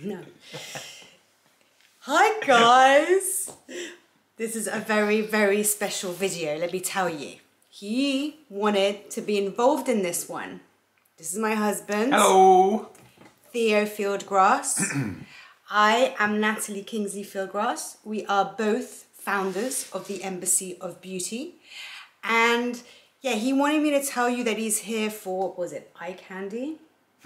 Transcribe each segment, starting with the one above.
No. Hi guys! This is a very, very special video, let me tell you. He wanted to be involved in this one. This is my husband. Hello! Theo Fieldgrass. I am Natalie Kingsley Fieldgrass. We are both founders of the Embassy of Beauty. And yeah, he wanted me to tell you that he's here for, what was it, eye candy?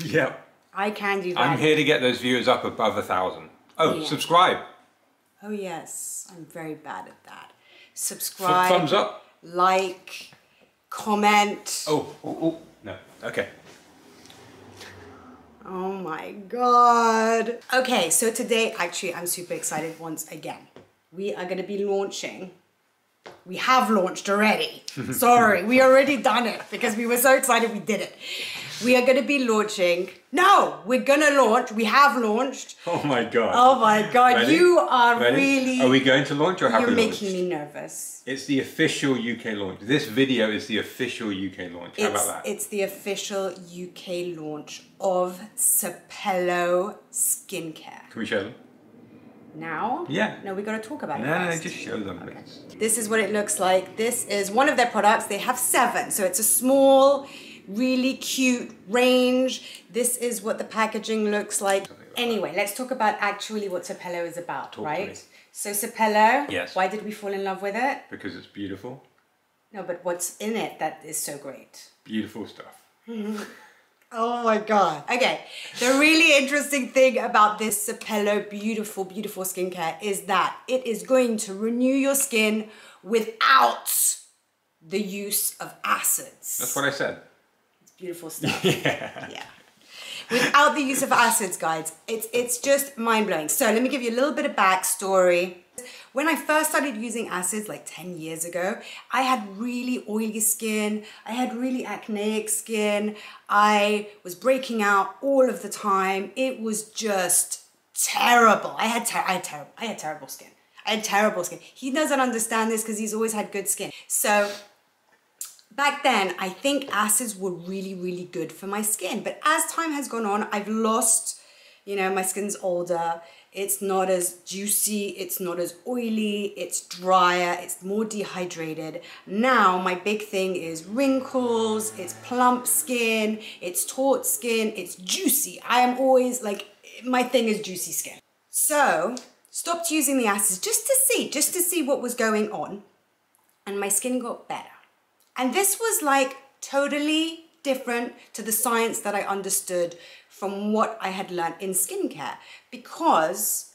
Yep. Eye candy. I'm here to get those viewers up above 1,000. Oh, yeah. Subscribe. Oh yes, I'm very bad at that. Subscribe. Thumbs up. Like. Comment. Oh, no, okay. Oh my God. Okay, so today, actually, I'm super excited once again. We are gonna be launching. We have launched already. Sorry, we already done it because we were so excited we did it. We are gonna be launching. No, we're gonna launch. We have launched. Oh my God. Oh my God, Ready? you are Ready? really... Are we going to launch or have we launched? You're making me nervous. It's the official UK launch. This video is the official UK launch. How about that? It's the official UK launch of Sapelo Skin Care. Can we show them? Now? Yeah. No, we got to talk about it No, first. just show them. Okay. This is what it looks like. This is one of their products. They have 7, so it's a small, really cute range. This is what the packaging looks like. Anyway, let's talk about actually what Sapelo is about, right? So Sapelo, yes. Why did we fall in love with it? Because it's beautiful. No, but what's in it that is so great? Beautiful stuff. Oh my God. Okay, the really interesting thing about this Sapelo beautiful, beautiful skincare is that it is going to renew your skin without the use of acids. That's what I said. It's beautiful stuff. Yeah. Without the use of acids, guys, it's just mind-blowing. So let me give you a little bit of backstory. When I first started using acids like 10 years ago, I had really oily skin. I had really acneic skin. I was breaking out all of the time. It was just terrible. I had terrible skin. I had terrible skin. He doesn't understand this because he's always had good skin. So back then, I think acids were really, really good for my skin. But as time has gone on, I've lost, my skin's older. It's not as juicy, it's not as oily, it's drier, it's more dehydrated. Now, my big thing is wrinkles, it's plump skin, it's taut skin, it's juicy. I am always like, my thing is juicy skin. So, stopped using the acids just to see what was going on. And my skin got better. And this was like totally different to the science that I understood from what I had learned in skincare, because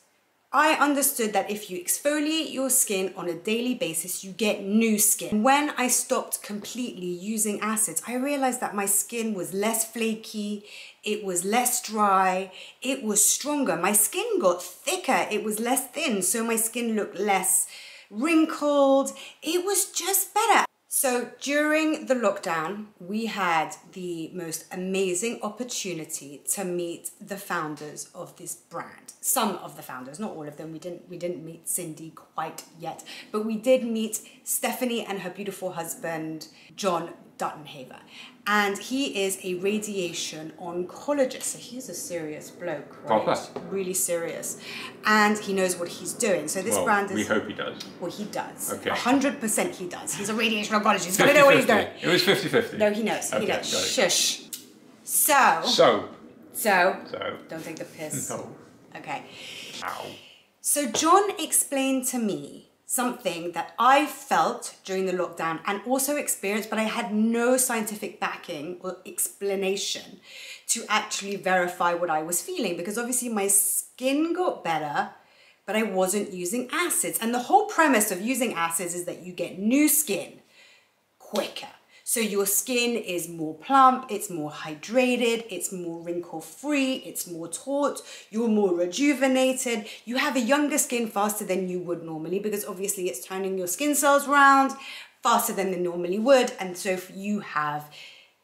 I understood that if you exfoliate your skin on a daily basis, you get new skin. When I stopped completely using acids, I realized that my skin was less flaky, it was less dry, it was stronger. My skin got thicker, it was less thin, so my skin looked less wrinkled. It was just better. So during the lockdown, we had the most amazing opportunity to meet the founders of this brand. Some of the founders, not all of them. We didn't meet Cindy quite yet, but we did meet Stephanie and her beautiful husband, John Duttonhaver. And he is a radiation oncologist. So he's a serious bloke, right? Proper. Really serious. And he knows what he's doing. So this brand is... we hope he does. Well, he does. Okay. 100% he does. He's a radiation oncologist. He's gonna know what he's doing. It was 50-50. No, he knows. Okay, he knows. got it. Shush. So. Don't take the piss. No. Okay. Ow. So John explained to me something that I felt during the lockdown and also experienced, but I had no scientific backing or explanation to actually verify what I was feeling, because obviously my skin got better, but I wasn't using acids. And the whole premise of using acids is that you get new skin quicker. So your skin is more plump, it's more hydrated, it's more wrinkle-free, it's more taut, you're more rejuvenated, you have a younger skin faster than you would normally, because obviously it's turning your skin cells around faster than they normally would, and so you have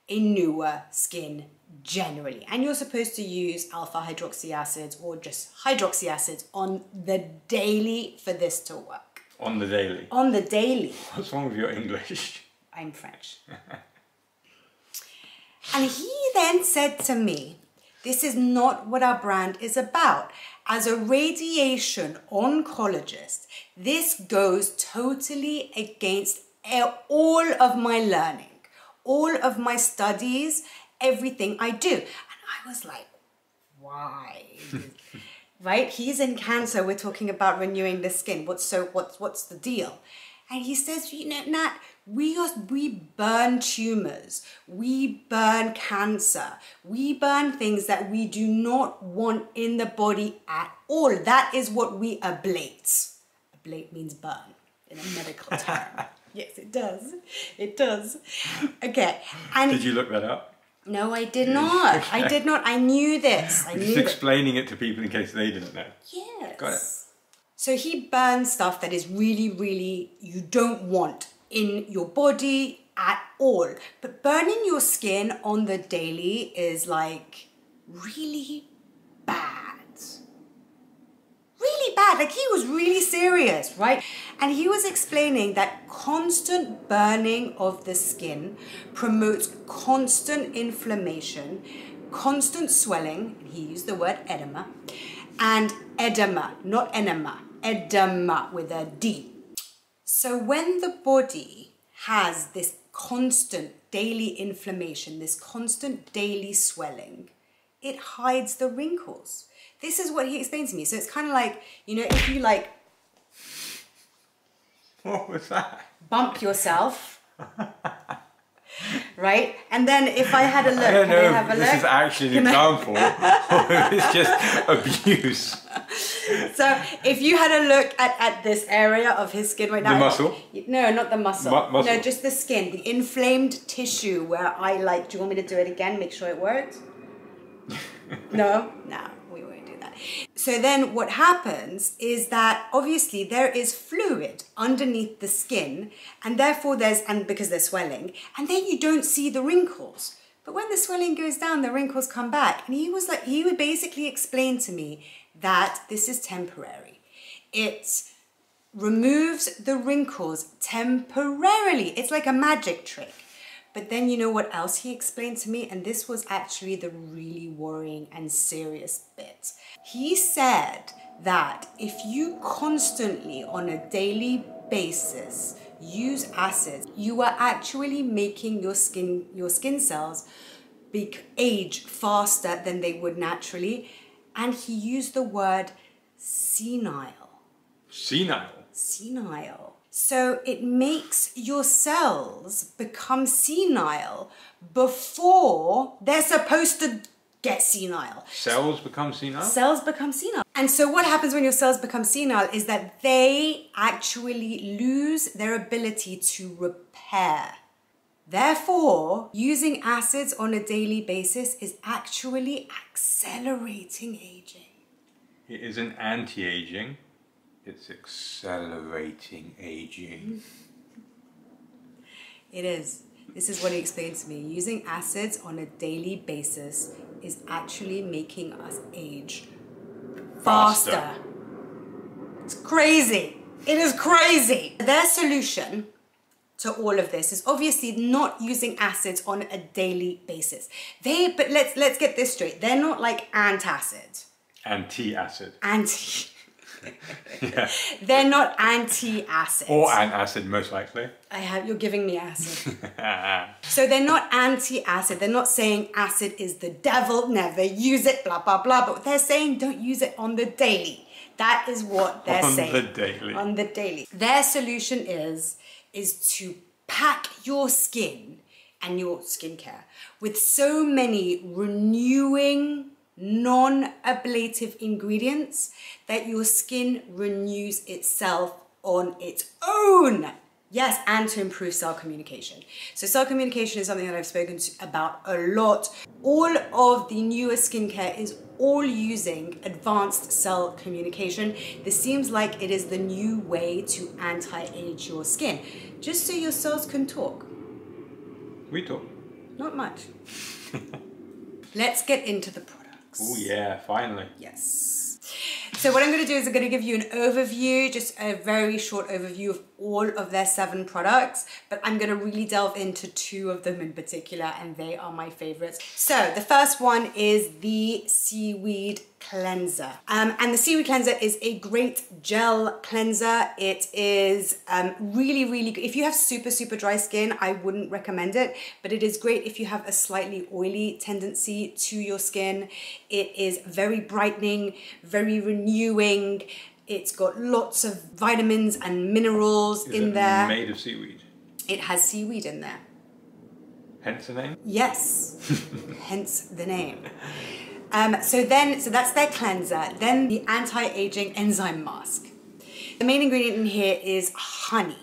a newer skin generally. And you're supposed to use alpha hydroxy acids or just hydroxy acids on the daily for this to work. On the daily? On the daily. What's wrong with your English? I'm French. And he then said to me This is not what our brand is about. As a radiation oncologist, this goes totally against all of my learning, all of my studies, everything I do. And I was like, why? Right? He's in cancer. We're talking about renewing the skin. What's the deal? And he says, you know, Nat, we burn tumors, we burn cancer, we burn things that we do not want in the body at all. That is what we ablate. Ablate means burn in a medical term. Yes, it does. It does. Okay. And did you look that up? No, I did not. Okay. I did not. I knew this. Just explaining it to people in case they didn't know. Yes. Got it. So he burns stuff that is really, really, you don't want in your body at all. But burning your skin on the daily is like really bad. Really bad. Like he was really serious, right? And he was explaining that constant burning of the skin promotes constant inflammation, constant swelling, he used the word edema, and edema, not enema, edema with a D. So when the body has this constant daily inflammation, this constant daily swelling, it hides the wrinkles. This is what he explained to me. So it's kind of like, you know, if you like... What was that? Bump yourself. Right? And then if I had a look, I don't know have a if look? this is actually an example or if it's just abuse. So if you had a look at this area of his skin right now. The muscle? No, not the muscle. Muscle. No, just the skin, the inflamed tissue where I like, do you want me to do it again? Make sure it works? No? No, we won't do that. So then what happens is that obviously there is fluid underneath the skin and therefore because there's swelling, and then you don't see the wrinkles. But when the swelling goes down, the wrinkles come back. And he would basically explain to me that this is temporary. It removes the wrinkles temporarily. It's like a magic trick. But then you know what else he explained to me? And this was actually the really worrying and serious bit. He said that if you constantly on a daily basis use acids, you are actually making your skin cells age faster than they would naturally. And he used the word senile. Senile? Senile. So it makes your cells become senile before they're supposed to get senile. Cells become senile? Cells become senile. And so what happens when your cells become senile is that they actually lose their ability to repair. Therefore, using acids on a daily basis is actually accelerating aging. It isn't anti-aging. It's accelerating aging. It is. This is what he explained to me. Using acids on a daily basis is actually making us age faster. It's crazy. It is crazy. Their solution to all of this is obviously not using acids on a daily basis. But let's get this straight. They're not like antacid. Anti-acid. Yeah. They're not anti-acid. Or antacid, most likely. You're giving me acid. So they're not anti-acid. They're not saying acid is the devil, never use it, blah, blah, blah. But they're saying don't use it on the daily. That is what they're saying. On the daily. On the daily. Their solution is to pack your skin and your skincare with so many renewing, non-ablative ingredients that your skin renews itself on its own. Yes, and to improve cell communication. So cell communication is something that I've spoken about a lot. All of the newer skincare is all using advanced cell communication. This seems like it is the new way to anti-age your skin, just so your cells can talk. We talk. Not much. Let's get into the products. Oh yeah, finally. Yes. So what I'm going to do is I'm going to give you an overview, just a very short overview of all of their 7 products, but I'm going to really delve into 2 of them in particular, and they are my favorites. So the first one is the Seaweed Cleanser. And the Seaweed Cleanser is a great gel cleanser. It is really, really good. If you have super, super dry skin, I wouldn't recommend it, but it is great if you have a slightly oily tendency to your skin. It is very brightening, very renewing. It's got lots of vitamins and minerals in there. Is it made of seaweed? It has seaweed in there. Hence the name? Yes, hence the name. So that's their cleanser. Then the anti-aging enzyme mask. The main ingredient in here is honey.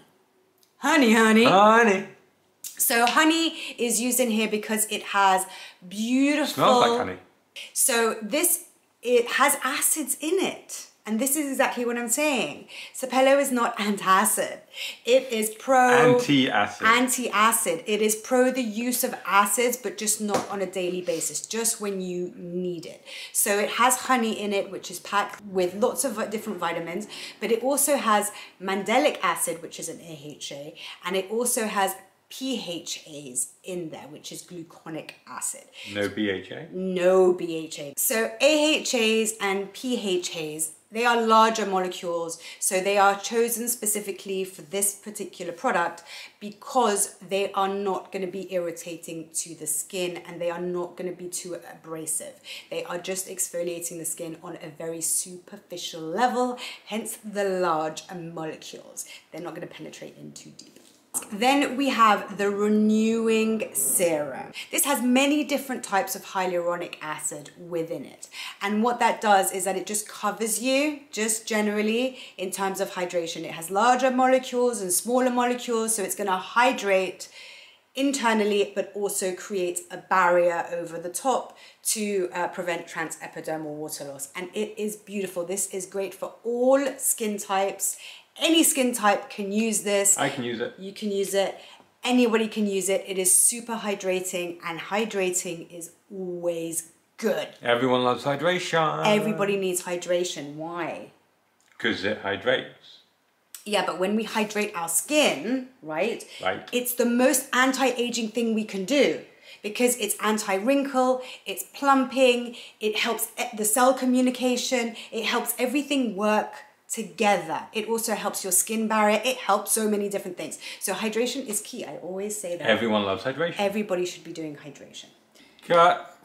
Honey. So honey is used in here because it has beautiful... Smells like honey. So it has acids in it. And this is exactly what I'm saying. Sapelo is not antacid. It is pro... Anti-acid. Anti-acid. It is pro the use of acids, but just not on a daily basis, just when you need it. So it has honey in it, which is packed with lots of different vitamins, but it also has mandelic acid, which is an AHA, and it also has PHAs in there, which is gluconic acid. No BHA? No BHA. So AHAs and PHAs, they are larger molecules, so they are chosen specifically for this particular product because they are not going to be irritating to the skin and they are not going to be too abrasive. They are just exfoliating the skin on a very superficial level, hence the large molecules. They're not going to penetrate in too deep. Then we have the Renewing Serum. This has many different types of hyaluronic acid within it. And what that does is that it just covers you, just generally, in terms of hydration. It has larger molecules and smaller molecules, so it's going to hydrate internally, but also create a barrier over the top to prevent transepidermal water loss. And it is beautiful. This is great for all skin types. Any skin type can use this. I can use it. You can use it. Anybody can use it. It is super hydrating, and hydrating is always good. Everyone loves hydration. Everybody needs hydration. Why? Because it hydrates. Yeah, but when we hydrate our skin, right? Right. It's the most anti-aging thing we can do because it's anti-wrinkle, it's plumping, it helps the cell communication, it helps everything work together. It also helps your skin barrier. It helps so many different things. So hydration is key. I always say that. Everyone loves hydration. Everybody should be doing hydration. Cut.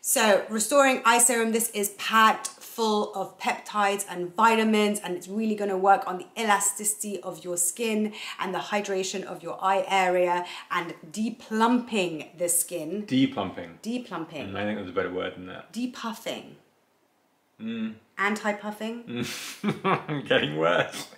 So Restoring Eye Serum, this is packed full of peptides and vitamins, and it's really going to work on the elasticity of your skin and the hydration of your eye area and deplumping the skin. Deplumping. Deplumping. I think there's a better word than that. Depuffing. Anti-puffing. Getting worse.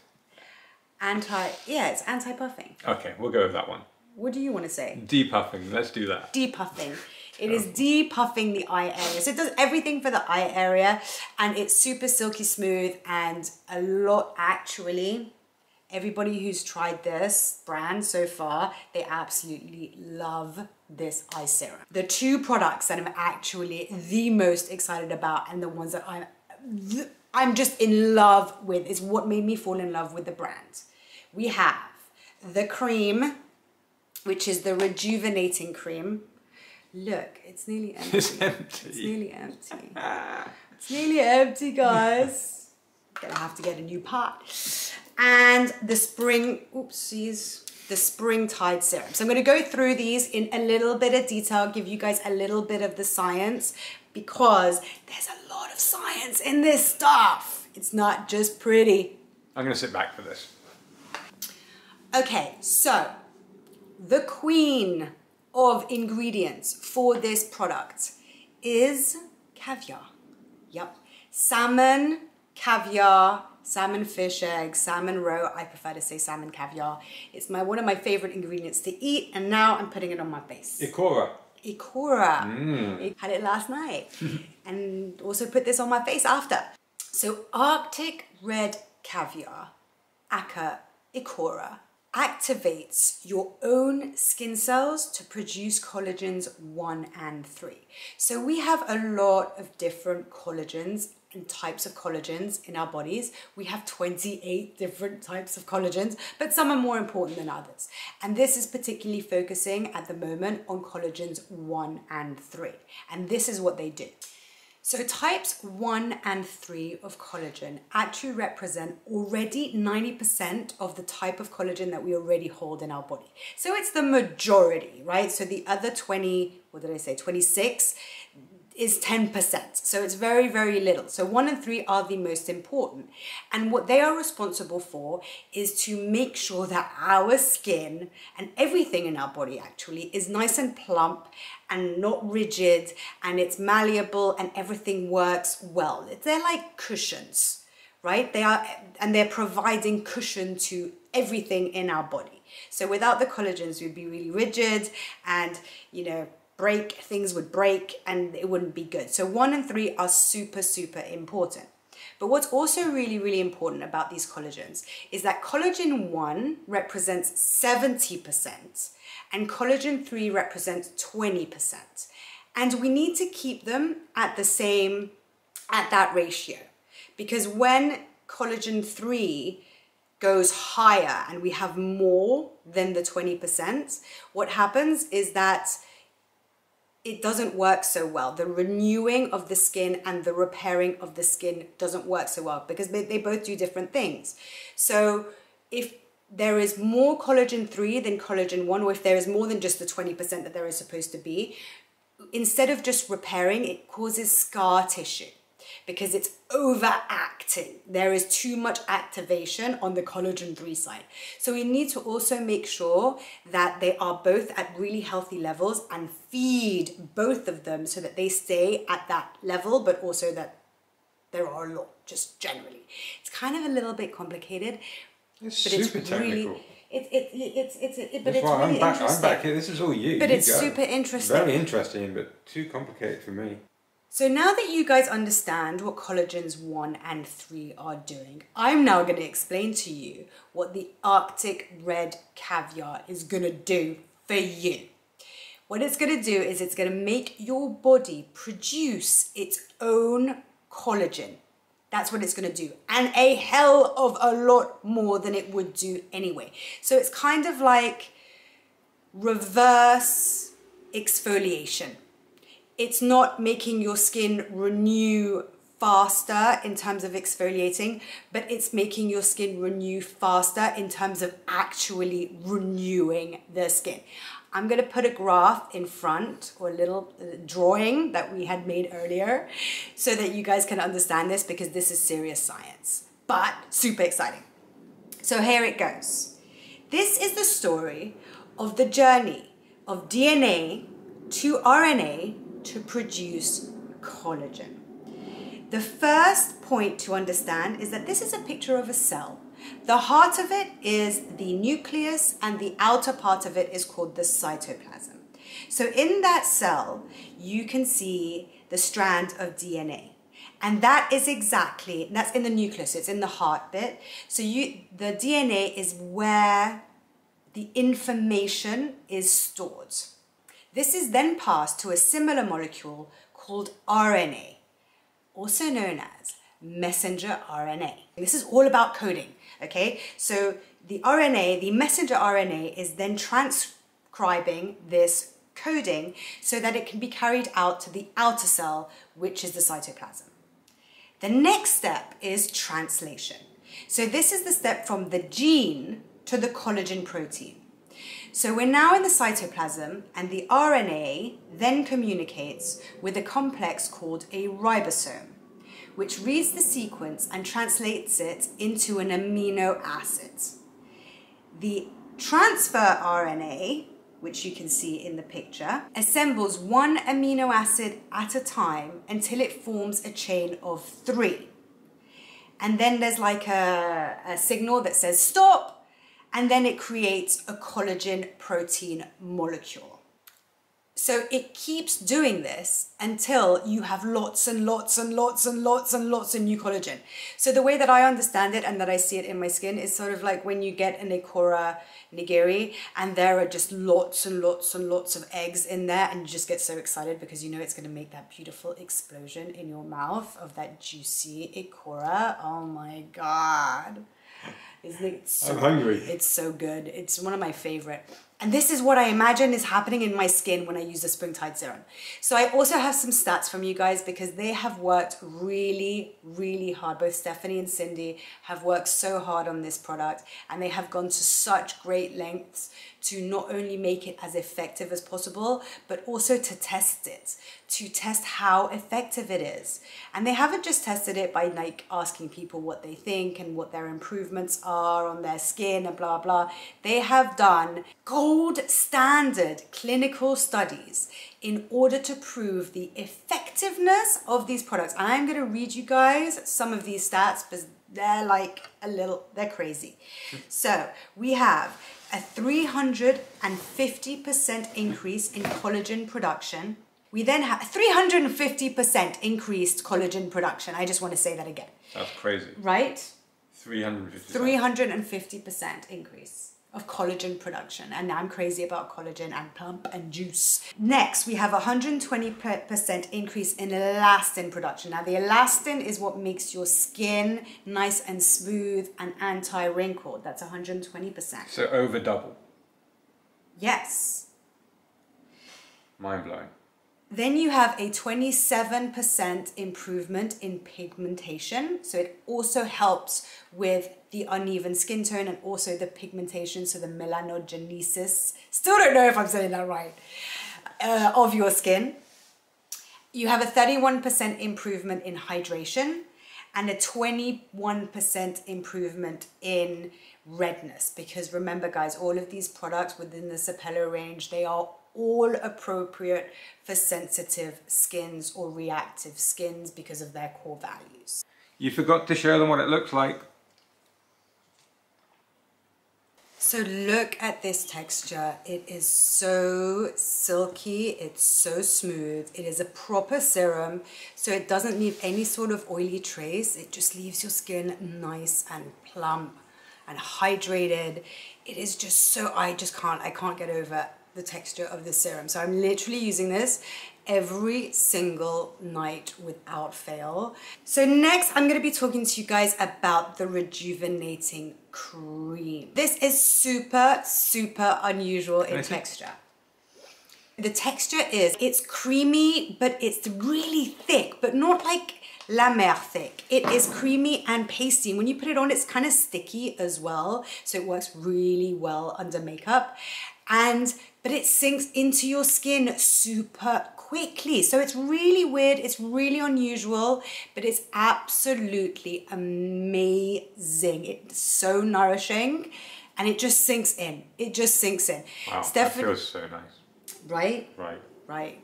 Yeah, it's anti-puffing. Okay, we'll go with that one. What do you want to say? Depuffing, let's do that. Depuffing. It is depuffing the eye area. So it does everything for the eye area, and it's super silky smooth, and a lot actually. Everybody who's tried this brand so far, they absolutely love this eye serum. The 2 products that I'm actually the most excited about and the ones that I'm just in love with is what made me fall in love with the brand. We have the cream, which is the rejuvenating cream. Look, it's nearly empty. It's empty. It's nearly empty. It's nearly empty, guys. Gonna have to get a new pot. And the the Springtide Serum. So I'm going to go through these in a little bit of detail, give you guys a little bit of the science, because there's a lot of science in this stuff. It's not just pretty. I'm going to sit back for this. Okay, so the queen of ingredients for this product is caviar. Yep. Salmon, caviar, salmon fish egg, salmon roe. I prefer to say salmon caviar. It's one of my favorite ingredients to eat, and now I'm putting it on my face. Ikora. I had it last night and also put this on my face after. So Arctic red caviar, aka Ikora, activates your own skin cells to produce collagens 1 and 3. So we have a lot of different collagens types of collagens in our bodies. We have 28 different types of collagens, but some are more important than others. And this is particularly focusing at the moment on collagens 1 and 3. And this is what they do. So types 1 and 3 of collagen actually represent already 90% of the type of collagen that we already hold in our body. So it's the majority, right? So the other 26 is 10%. So it's very, very little. So 1 and 3 are the most important. And what they are responsible for is to make sure that our skin and everything in our body actually is nice and plump and not rigid, and it's malleable and everything works well. They're like cushions, right? They're providing cushion to everything in our body. So without the collagens, we'd be really rigid and, things would break and it wouldn't be good. So 1 and 3 are super, super important. But what's also really, really important about these collagens is that collagen 1 represents 70% and collagen 3 represents 20%. And we need to keep them at that ratio, because when collagen 3 goes higher and we have more than the 20%, what happens is that it doesn't work so well. The renewing of the skin and the repairing of the skin doesn't work so well because they both do different things. So if there is more collagen 3 than collagen 1, or if there is more than just the 20% that there is supposed to be, instead of just repairing, it causes scar tissue because it's overacting. There is too much activation on the collagen 3 side. So we need to also make sure that they are both at really healthy levels and feed both of them so that they stay at that level, but also that there are a lot, just generally. It's kind of a little bit complicated. It's super technical. But it's really interesting. I'm back here. This is all you. But it's super interesting. Very interesting, but too complicated for me. So now that you guys understand what collagens 1 and 3 are doing, I'm now going to explain to you what the Arctic red caviar is going to do for you. What it's going to do is it's going to make your body produce its own collagen. That's what it's going to do. And a hell of a lot more than it would do anyway. So it's kind of like reverse exfoliation. It's not making your skin renew faster in terms of exfoliating, but it's making your skin renew faster in terms of actually renewing the skin. I'm going to put a graph in front, or a little drawing that we had made earlier, so that you guys can understand this, because this is serious science, but super exciting. So here it goes. This is the story of the journey of DNA to RNA to produce collagen. The first point to understand is that this is a picture of a cell. The heart of it is the nucleus and the outer part of it is called the cytoplasm. So in that cell, you can see the strand of DNA. And that is that's in the nucleus, it's in the heart bit. So the DNA is where the information is stored. This is then passed to a similar molecule called RNA, also known as messenger RNA. This is all about coding, okay? So the RNA, the messenger RNA, is then transcribing this coding so that it can be carried out to the outer cell, which is the cytoplasm. The next step is translation. So this is the step from the gene to the collagen protein. So we're now in the cytoplasm, and the RNA then communicates with a complex called a ribosome, which reads the sequence and translates it into an amino acid. The transfer RNA, which you can see in the picture, assembles one amino acid at a time until it forms a chain of 3. And then there's like a signal that says stop, and then it creates a collagen protein molecule. So it keeps doing this until you have lots and lots and lots and lots and lots of new collagen. So the way that I understand it and that I see it in my skin is sort of like when you get an Ikora nigiri and there are just lots and lots and lots of eggs in there, and you just get so excited because you know it's going to make that beautiful explosion in your mouth of that juicy Ikora. Oh my God. Isn't it so, I'm hungry. It's so good. It's one of my favorite. And this is what I imagine is happening in my skin when I use the Springtide Serum. So I also have some stats from you guys because they have worked really, really hard. Both Stephanie and Cindy have worked so hard on this product, and they have gone to such great lengths to not only make it as effective as possible, but also to test it, to test how effective it is. And they haven't just tested it by like asking people what they think and what their improvements are on their skin and blah, blah. They have done gold standard clinical studies in order to prove the effectiveness of these products. And I'm gonna read you guys some of these stats because they're like they're crazy. So we have a 350% increase in collagen production. We then have a 350% increased collagen production. I just want to say that again. That's crazy. Right? 350%. 350% increase of collagen production. And I'm crazy about collagen and plump and juice. Next, we have 120% increase in elastin production. Now, the elastin is what makes your skin nice and smooth and anti-wrinkled. That's 120%. So over double. Yes. Mind blowing. Then you have a 27% improvement in pigmentation. So it also helps with the uneven skin tone and also the pigmentation, so the melanogenesis. Still don't know if I'm saying that right, of your skin. You have a 31% improvement in hydration and a 21% improvement in redness. Because remember guys, all of these products within the Sapelo range, they are all appropriate for sensitive skins or reactive skins because of their core values. You forgot to show them what it looks like. So look at this texture. It is so silky, it's so smooth. It is a proper serum, so it doesn't leave any sort of oily trace. It just leaves your skin nice and plump and hydrated. It is just so, I can't get over the texture of this serum. So I'm literally using this every single night without fail. So next I'm going to be talking to you guys about the rejuvenating cream. This is super, super unusual in texture. The texture is, it's creamy, but it's really thick, but not like La Mer thick. It is creamy and pasty. When you put it on, it's kind of sticky as well. So it works really well under makeup. But it sinks into your skin super quickly. So it's really weird, it's really unusual, but it's absolutely amazing. It's so nourishing and it just sinks in. It just sinks in. Wow, that feels so nice. Right? Right. Right.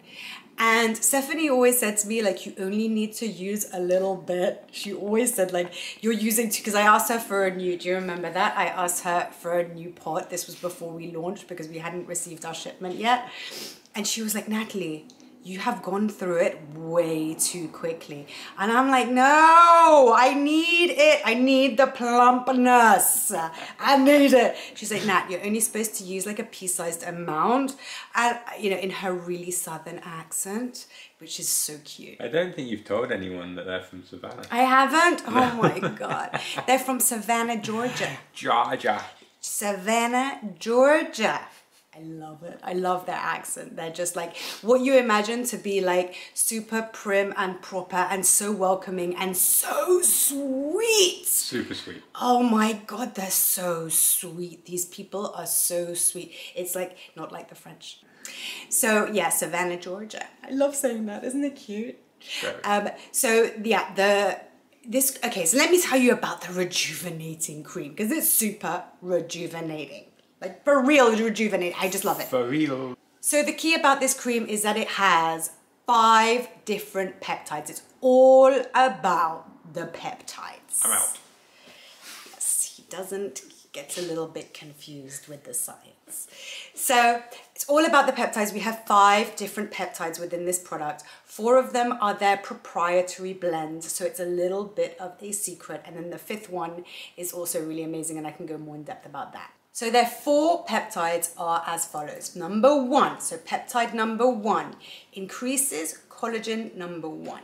And Stephanie always said to me, like, you only need to use a little bit. She always said, like, you're using, because I asked her for a new, do you remember that? I asked her for a new pot. This was before we launched because we hadn't received our shipment yet. And she was like, Natalie, you have gone through it way too quickly. And I'm like, no, I need it. I need the plumpness. I need it. She's like, Nat, you're only supposed to use like a pea-sized amount. And, you know, in her really southern accent, which is so cute. I don't think you've told anyone that they're from Savannah. I haven't? Oh my God. They're from Savannah, Georgia. Georgia. Savannah, Georgia. I love it. I love their accent. They're just like what you imagine to be like super prim and proper and so welcoming and so sweet. Super sweet. Oh my God, they're so sweet. These people are so sweet. It's like, not like the French. So yeah, Savannah, Georgia. I love saying that. Isn't it cute? Sure. So yeah, okay, so let me tell you about the rejuvenating cream because it's super rejuvenating. Like for real rejuvenate. I just love it. For real. So the key about this cream is that it has 5 different peptides. It's all about the peptides. I'm out. Yes, he doesn't gets a little bit confused with the science. So it's all about the peptides. We have 5 different peptides within this product. 4 of them are their proprietary blends, so it's a little bit of a secret. And then the 5th one is also really amazing, and I can go more in depth about that. So their 4 peptides are as follows. Number 1, so peptide number 1 increases collagen number 1.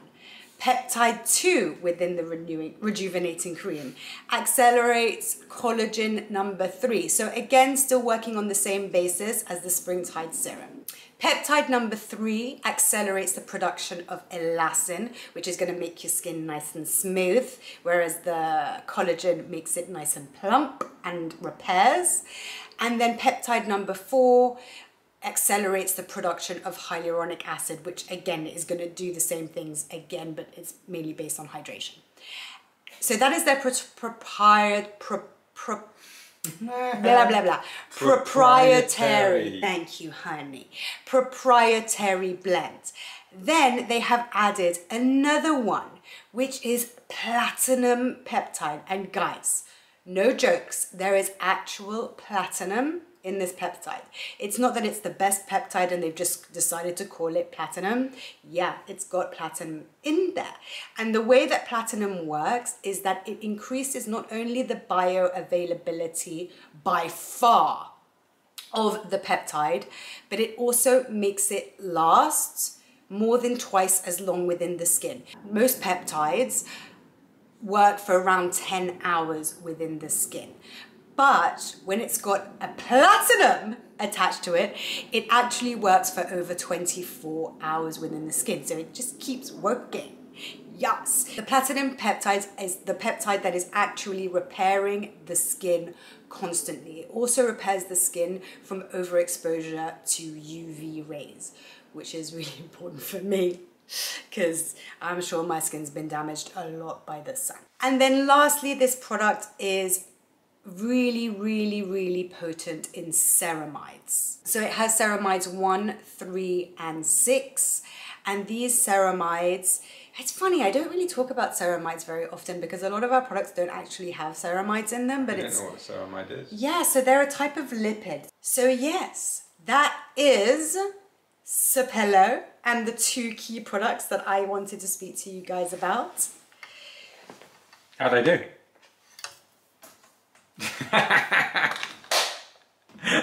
Peptide 2 within the rejuvenating cream accelerates collagen number 3. So again, still working on the same basis as the Springtide Serum. Peptide number 3 accelerates the production of elastin, which is going to make your skin nice and smooth, whereas the collagen makes it nice and plump and repairs. And then peptide number 4 accelerates the production of hyaluronic acid, which again is going to do the same things again, but it's mainly based on hydration. So that is their proprietary, thank you honey, proprietary blend. Then they have added another one, which is platinum peptide. And guys, no jokes, there is actual platinum in this peptide. It's not that it's the best peptide and they've just decided to call it platinum. Yeah, it's got platinum in there. And the way that platinum works is that it increases not only the bioavailability by far of the peptide, but it also makes it last more than twice as long within the skin. Most peptides work for around 10 hours within the skin. But when it's got a platinum attached to it, it actually works for over 24 hours within the skin. So it just keeps working. Yes. The platinum peptide is the peptide that is actually repairing the skin constantly. It also repairs the skin from overexposure to UV rays, which is really important for me because I'm sure my skin's been damaged a lot by the sun. And then lastly, this product is really potent in ceramides. So it has ceramides 1, 3, and 6. And these ceramides, it's funny, I don't really talk about ceramides very often because a lot of our products don't actually have ceramides in them, but I don't know what a ceramide is. Yeah, so they're a type of lipid. So yes, that is Sapelo and the 2 key products that I wanted to speak to you guys about. How'd I do?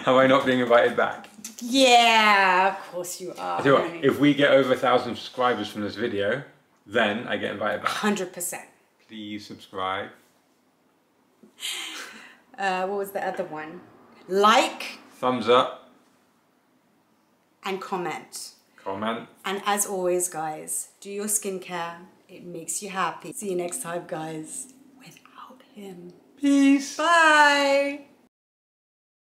Am I not being invited back? Yeah, of course you are. I tell you what, if we get over 1,000 subscribers from this video, then I get invited back. 100%. Please subscribe. What was the other one? Like. Thumbs up. And comment. Comment. And as always, guys, do your skincare. It makes you happy. See you next time, guys. Without him. Peace. Bye.